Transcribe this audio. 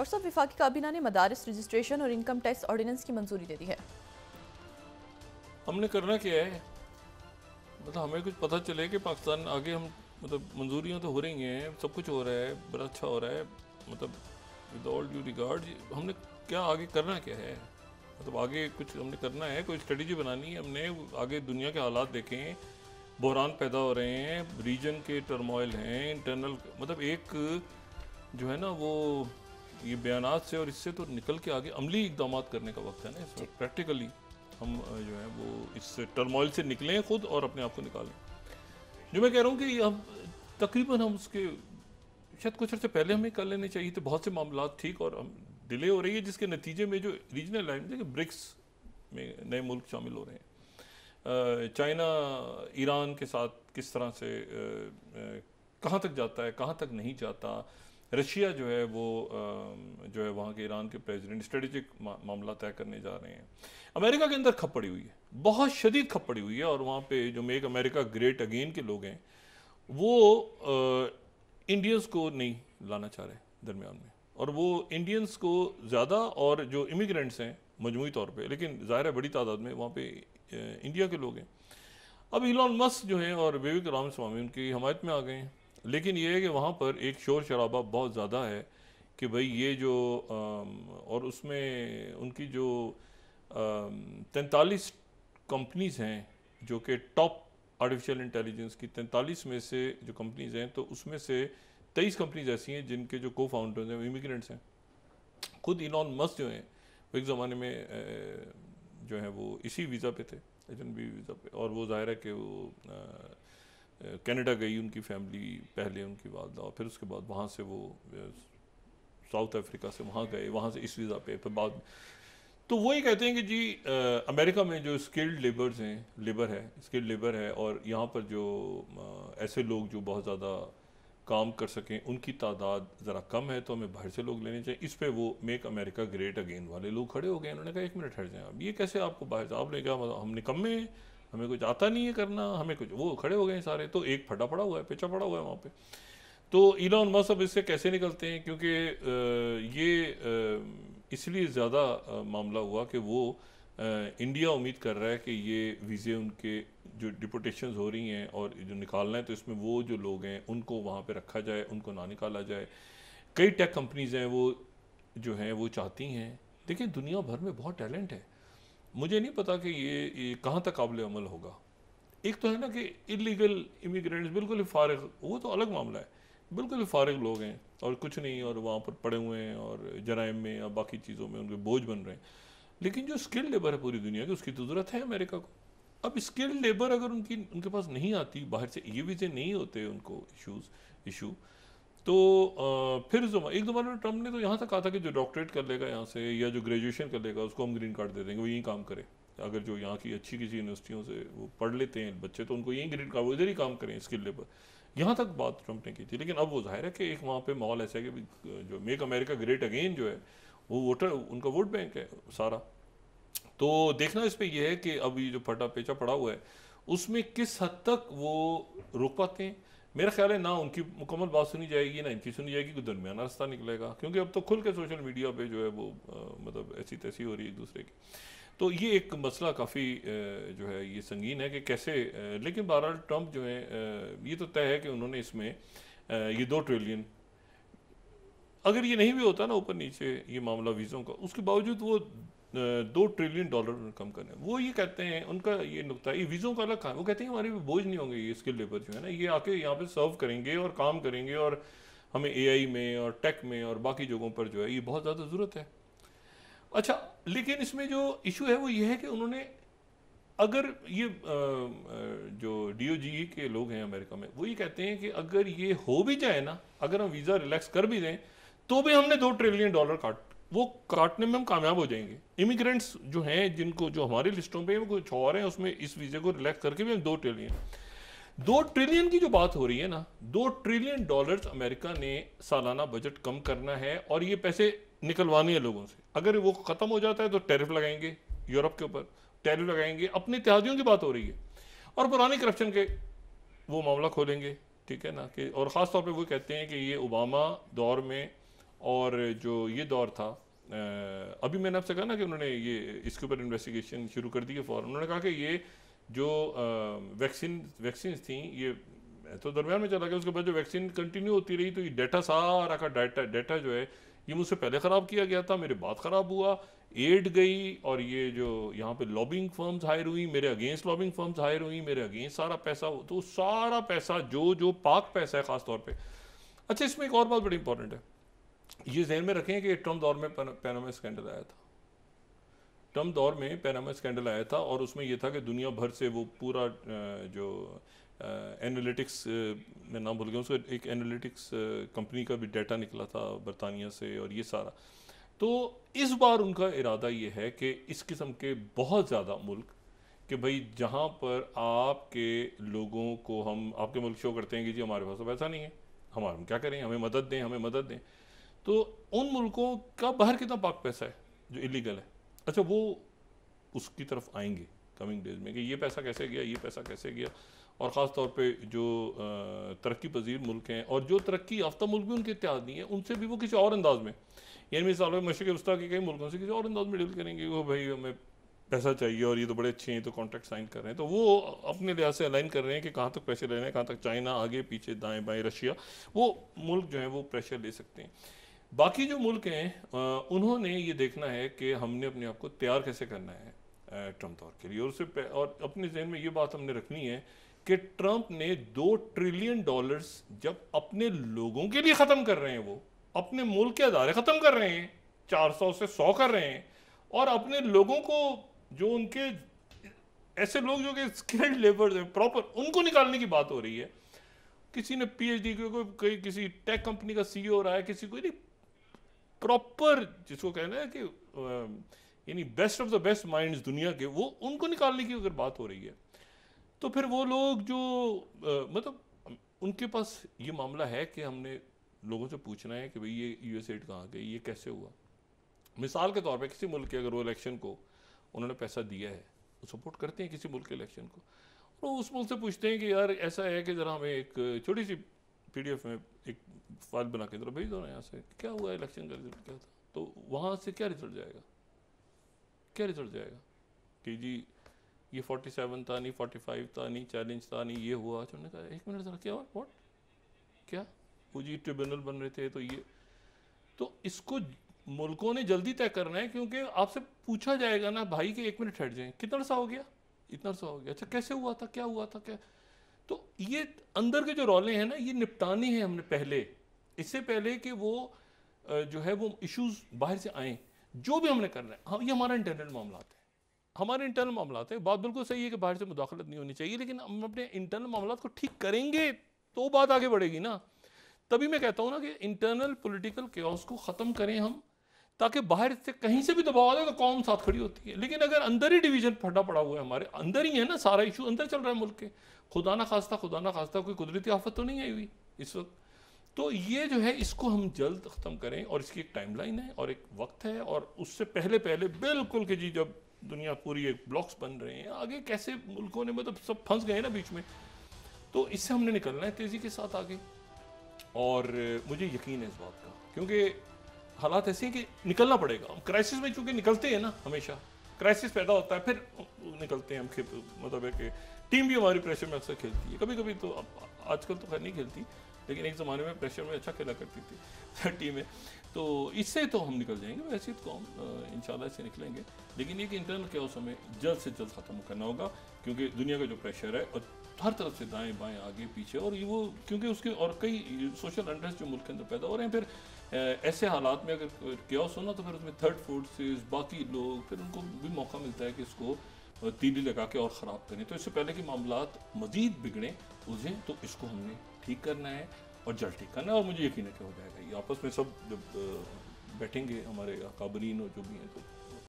Doctor साहब, वफाकी काबीना ने मदारिस रजिस्ट्रेशन और इनकम टैक्स ऑर्डिनेंस की मंजूरी दे दी है। हमने करना क्या है, मतलब हमें कुछ पता चले कि पाकिस्तान आगे हम, मतलब मंजूरियाँ तो हो रही हैं, सब कुछ हो रहा है, बड़ा अच्छा हो रहा है, मतलब विद ऑल ड्यू रिगार्ड हमने क्या आगे करना क्या है, मतलब आगे कुछ हमने करना है, कोई स्ट्रेटजी बनानी है हमने, आगे दुनिया के हालात देखें, बहरान पैदा हो रहे हैं, रीजन के टर्मोइल हैं, इंटरनल, मतलब एक जो है ना वो ये बयानात से और इससे तो निकल के आगे अमली इकदाम करने का वक्त है ना, इस वक्त प्रैक्टिकली हम जो है वो इस टर्मोइल से निकलें खुद और अपने आप को निकालें। जो मैं कह रहा हूँ कि हम तकरीबन हम उसके शायद कुछ अर्से पहले हमें कर लेने चाहिए थे, बहुत से मामला ठीक, और हम डिले हो रही है जिसके नतीजे में जो रीजनल लाइन देखिए ब्रिक्स में नए मुल्क शामिल हो रहे हैं, चाइना ईरान के साथ किस तरह से कहाँ तक जाता है, कहाँ तक नहीं जाता, रशिया जो है वो जो है वहाँ के ईरान के प्रेसिडेंट स्ट्रेटेजिक मामला तय करने जा रहे हैं, अमेरिका के अंदर खप पड़ी हुई है, बहुत शदीद खप पड़ी हुई है, और वहाँ पे जो मेक अमेरिका ग्रेट अगेन के लोग हैं वो इंडियंस को नहीं लाना चाह रहे दरमियान में, और वो इंडियंस को ज़्यादा, और जो इमिग्रेंट्स हैं मजमूई तौर पे, लेकिन ज़ाहिर है बड़ी तादाद में वहाँ पे इंडिया के लोग हैं। अब इलॉन मस्क जो हैं और विवेक रामास्वामी उनकी हमायत में आ गए हैं, लेकिन ये है कि वहाँ पर एक शोर शराबा बहुत ज़्यादा है कि भाई ये जो और उसमें उनकी जो 43 कंपनीज़ हैं जो कि टॉप आर्टिफिशियल इंटेलिजेंस की 43 में से जो कंपनीज़ हैं, तो उसमें से 23 कंपनीज ऐसी हैं जिनके जो को फाउंडर्स हैं वो इमिग्रेंट्स हैं। खुद इलॉन मस्क जो हैं वो एक ज़माने में जो है वो इसी वीज़ा पे थे, H1B वीज़ा पे, और वो ज़ाहिर है कि वो कनाडा गई उनकी फैमिली पहले, उनकी वालदा, और फिर उसके बाद वहाँ से वो साउथ अफ्रीका से वहाँ गए, वहाँ से इस वीज़ा पे, फिर बाद तो वही कहते हैं कि जी अमेरिका में जो स्किल्ड लेबर्स हैं, स्किल्ड लेबर है, और यहाँ पर जो ऐसे लोग जो बहुत ज़्यादा काम कर सकें उनकी तादाद ज़रा कम है, तो हमें बाहर से लोग लेने चाहिए। इस पे वो मेक अमेरिका ग्रेट अगेन वाले लोग खड़े हो गए, उन्होंने कहा एक मिनट हट जाएं, अब ये कैसे आपको बाहर से, आपने कहा हम निकम्मे हैं, हमें कुछ आता नहीं है करना, हमें कुछ, वो खड़े हो गए सारे, तो एक फटा पड़ा हुआ है, पेचा पड़ा हुआ है वहाँ पे। तो इलॉन मस्क अब इससे कैसे निकलते हैं, क्योंकि ये इसलिए ज़्यादा मामला हुआ कि वो इंडिया उम्मीद कर रहा है कि ये वीज़े उनके जो डिपोटेशंस हो रही हैं और जो निकालना है, तो इसमें वो जो लोग हैं उनको वहाँ पे रखा जाए, उनको ना निकाला जाए। कई टेक कंपनीज़ हैं वो जो हैं वो चाहती हैं, देखिए दुनिया भर में बहुत टैलेंट है, मुझे नहीं पता कि ये कहाँ तक काबिल अमल होगा। एक तो है ना कि इलीगल इमिग्रेंट्स बिल्कुल ही फारिग, वो तो अलग मामला है, बिल्कुल ही फारिग लोग हैं और कुछ नहीं, और वहाँ पर पड़े हुए हैं और जराइम में या बाकी चीज़ों में उनके बोझ बन रहे हैं। लेकिन जो स्किल्ड लेबर है पूरी दुनिया की, उसकी तो ज़रूरत है अमेरिका को। अब स्किल्ड लेबर अगर उनके पास नहीं आती, बाहर से ये वीज़े नहीं होते उनको इशू, तो फिर एक ज़माने में ट्रम्प ने तो यहाँ तक कहा था कि जो डॉक्टरेट कर लेगा यहाँ से या जो ग्रेजुएशन कर लेगा उसको हम ग्रीन कार्ड दे देंगे, वो यहीं काम करे। अगर जो यहाँ की अच्छी किसी यूनिवर्सिटियों से वो पढ़ लेते हैं बच्चे, तो उनको यहीं ग्रीन कार्ड, वो इधर ही काम करें स्किल लेबर, यहाँ तक बात ट्रम्प ने की थी। लेकिन अब वो जाहिर है कि एक वहाँ पे माहौल ऐसा है कि जो मेक अमेरिका ग्रेट अगेन जो है वो वोटर, उनका वोट बैंक है सारा। तो देखना इस पर यह है कि अब ये जो फटा पेचा पड़ा हुआ है उसमें किस हद तक वो रोक पाते हैं। मेरा ख्याल है ना उनकी मुकम्मल बात सुनी जाएगी, ना इनकी सुनी जाएगी, कोई दरमियाना रास्ता निकलेगा, क्योंकि अब तो खुल के सोशल मीडिया पे जो है वो मतलब ऐसी तैसी हो रही है एक दूसरे की। तो ये एक मसला काफ़ी जो है ये संगीन है कि कैसे, लेकिन बहरहाल ट्रम्प जो है ये तो तय है कि उन्होंने इसमें ये 2 ट्रिलियन, अगर ये नहीं भी होता ना ऊपर नीचे ये मामला वीज़ों का, उसके बावजूद वो $2 ट्रिलियन कम करने, वो ये कहते हैं, उनका ये नुकता, ये वीज़ों का अलग, वो कहते हैं हमारे भी बोझ नहीं होंगे ये स्किल लेबर जो है ना, ये आके यहाँ पे सर्व करेंगे और काम करेंगे, और हमें एआई में और टेक में और बाकी जगहों पर जो है ये बहुत ज़्यादा ज़रूरत है। अच्छा, लेकिन इसमें जो इशू है वो ये है कि उन्होंने, अगर ये जो DOGE के लोग हैं अमेरिका में, वो ये कहते हैं कि अगर ये हो भी जाए ना, अगर हम वीज़ा रिलैक्स कर भी दें, तो भी हमने $2 ट्रिलियन वो काटने में हम कामयाब हो जाएंगे। इमिग्रेंट्स जो हैं जिनको, जो हमारी लिस्टों पे कुछ और हैं, उसमें इस वीज़े को रिलैक्स करके भी हम 2 ट्रिलियन की जो बात हो रही है ना, $2 ट्रिलियन अमेरिका ने सालाना बजट कम करना है, और ये पैसे निकलवाने हैं लोगों से। अगर वो ख़त्म हो जाता है तो टैरिफ लगाएंगे यूरोप के ऊपर, टैरिफ लगाएंगे, अपने इत्तेहादियों की बात हो रही है, और पुराने करप्शन के वो मामला खोलेंगे, ठीक है ना, कि और ख़ास तौर पे वो कहते हैं कि ये ओबामा दौर में और जो ये दौर था, अभी मैंने आपसे कहा ना कि उन्होंने ये इसके ऊपर इन्वेस्टिगेशन शुरू कर दी है फौरन। उन्होंने कहा कि ये जो वैक्सीन थी ये तो दरमियान में चला गया, उसके बाद जो वैक्सीन कंटिन्यू होती रही तो ये डाटा सारा का डाटा जो है ये मुझसे पहले ख़राब किया गया था, मेरे बाद ख़राब हुआ, एड गई, और ये जो यहाँ पे लॉबिंग फर्म्स हायर हुई, मेरे अगेंस्ट लॉबिंग फर्म्स हायर हुई, मेरे अगेंस्ट सारा पैसा, तो सारा पैसा जो पाक पैसा है ख़ास तौर पे। अच्छा, इसमें एक और बात बड़ी इंपॉर्टेंट है, ये जहन में रखें कि ट्रम्प दौर में पैनामा स्कैंडल आया था। ट्रम्प दौर में पैनामा स्कैंडल आया था और उसमें यह था कि दुनिया भर से वो पूरा जो एनालिटिक्स, मैं नाम भूल गया उसको, एक एनालिटिक्स कंपनी का भी डाटा निकला था बरतानिया से, और ये सारा। तो इस बार उनका इरादा ये है कि इस किस्म के बहुत ज़्यादा मुल्क, कि भाई जहाँ पर आपके लोगों को हम, आपके मुल्क शो करते हैं कि जी हमारे पास तो पैसा नहीं है, हम क्या करें, हमें मदद दें, हमें मदद दें, तो उन मुल्कों का बाहर कितना पाक पैसा है जो इलीगल है, अच्छा वो उसकी तरफ आएंगे कमिंग डेज में कि ये पैसा कैसे गया, ये पैसा कैसे गया। और ख़ास तौर पे जो तरक्की पजीर मुल्क हैं और जो तरक्की याफ्ता मुल्क भी उनके इत्तेहाद नहीं है, उनसे भी वो किसी और अंदाज में, यानी मिसाल मशरक़ वस्ता के कई मुल्कों से किसी और अंदाज में डील करेंगे, वो भाई हमें पैसा चाहिए और ये तो बड़े अच्छे हैं, तो कॉन्ट्रैक्ट साइन कर रहे हैं, तो वो अपने लिहाज से अलाइन कर रहे हैं कि कहाँ तक पैसे लेने हैं, कहाँ तक चाइना आगे पीछे दाएँ बाएँ रशिया, वो मुल्क जो हैं वो प्रेशर ले सकते हैं। बाकी जो मुल्क हैं उन्होंने ये देखना है कि हमने अपने आप को तैयार कैसे करना है ट्रम्प दौर के लिए, और उससे और अपने जहन में ये बात हमने रखनी है कि ट्रम्प ने $2 ट्रिलियन जब अपने लोगों के लिए ख़त्म कर रहे हैं, वो अपने मुल्क के अदारे ख़त्म कर रहे हैं, 400 से 100 कर रहे हैं, और अपने लोगों को जो उनके ऐसे लोग जो कि स्किल्ड लेबर हैं प्रॉपर, उनको निकालने की बात हो रही है। किसी ने PhD कोई किसी टेक कंपनी का CEO रहा है, किसी को नहीं, प्रॉपर जिसको कहना है कि यानी best of the best minds दुनिया के, वो उनको निकालने की अगर बात हो रही है, तो फिर वो लोग जो मतलब उनके पास ये मामला है कि हमने लोगों से पूछना है कि भाई ये USAID कहाँ गई, ये कैसे हुआ। मिसाल के तौर पे किसी मुल्क के अगर वो इलेक्शन को उन्होंने पैसा दिया है, वो सपोर्ट करते हैं किसी मुल्क के इलेक्शन को, और उस मुल्क से पूछते हैं कि यार ऐसा है कि ज़रा हमें एक छोटी सी PDF में एक फाइल बना के जरा भेज दो ना यहाँ से, क्या हुआ इलेक्शन का रिजल्ट क्या था, तो वहाँ से क्या रिजल्ट जाएगा, क्या रिजल्ट जाएगा कि जी ये 47 था नहीं, 45 था नहीं, चैलेंज था नहीं, ये हुआ। उन्होंने कहा 1 मिनट ज़रा क्या हुआ, व्हाट, क्या वो जी ट्रिब्यूनल बन रहे थे, तो ये, तो इसको मुल्कों ने जल्दी तय करना है, क्योंकि आपसे पूछा जाएगा ना भाई कि 1 मिनट हट जाए, कितना अर्सा हो गया, इतना अर्सा हो गया, अच्छा कैसे हुआ था, क्या हुआ था, क्या। तो ये अंदर के जो रौले हैं ना, ये निपटाने हैं हमने पहले, इससे पहले कि वो जो है वो इश्यूज बाहर से आए, जो भी हमने करना है। हम, ये हमारा इंटरनल मामला है, हमारे इंटरनल मामला है। बात बिल्कुल सही है कि बाहर से मुदाखलत नहीं होनी चाहिए, लेकिन हम अपने इंटरनल मामला को ठीक करेंगे तो बात आगे बढ़ेगी ना। तभी मैं कहता हूँ ना कि इंटरनल पॉलिटिकल केओस को ख़त्म करें हम, ताकि बाहर से कहीं से भी दबाव आ जाए तो कौम साथ खड़ी होती है। लेकिन अगर अंदर ही डिवीजन फटा पड़ा हुआ है, हमारे अंदर ही है ना, सारा इशू अंदर चल रहा है मुल्क के, खुदा ना खास्ता कोई कुदरती आफत तो नहीं आई हुई इस वक्त। तो ये जो है इसको हम जल्द ख़त्म करें, और इसकी एक टाइमलाइन है और एक वक्त है, और उससे पहले बिल्कुल कि जी जब दुनिया पूरी एक ब्लॉक्स बन रहे हैं, आगे कैसे मुल्कों ने मतलब सब फंस गए ना बीच में, तो इससे हमने निकलना है तेज़ी के साथ आगे। और मुझे यकीन है इस बात का, क्योंकि हालात ऐसे हैं कि निकलना पड़ेगा। क्राइसिस में चूंकि निकलते हैं ना, हमेशा क्राइसिस पैदा होता है फिर निकलते हैं हम, मतलब है कि टीम भी हमारी प्रेशर में अक्सर खेलती है, कभी कभी तो आजकल तो खैर नहीं खेलती, लेकिन एक ज़माने में प्रेशर में अच्छा खेला करती थी टीमें। तो इससे तो हम निकल जाएंगे, वैसे तो हम इंशाल्लाह से निकलेंगे, लेकिन एक इंटरनल केओस हमें जल्द से जल्द ख़त्म करना होगा, क्योंकि दुनिया का जो प्रेशर है और हर तरफ से दाएं बाएं आगे पीछे, और ये वो क्योंकि उसके और कई सोशल अनरेस्ट जो मुल्क के अंदर पैदा हो रहे हैं, फिर ऐसे हालात में अगर केओस होना तो फिर उसमें थर्ड फोर्सेस बाकी लोग, फिर उनको भी मौका मिलता है कि इसको तीली लगा के और ख़राब करें। तो इससे पहले कि मामलात मज़ीद बिगड़ें उलझें, तो इसको हमने ठीक करना है और जल्द ठीक करना है, और मुझे यकीन है कि हो जाएगा। ये आपस में सब जब बैठेंगे हमारे काबरीन और जो भी हैं, तो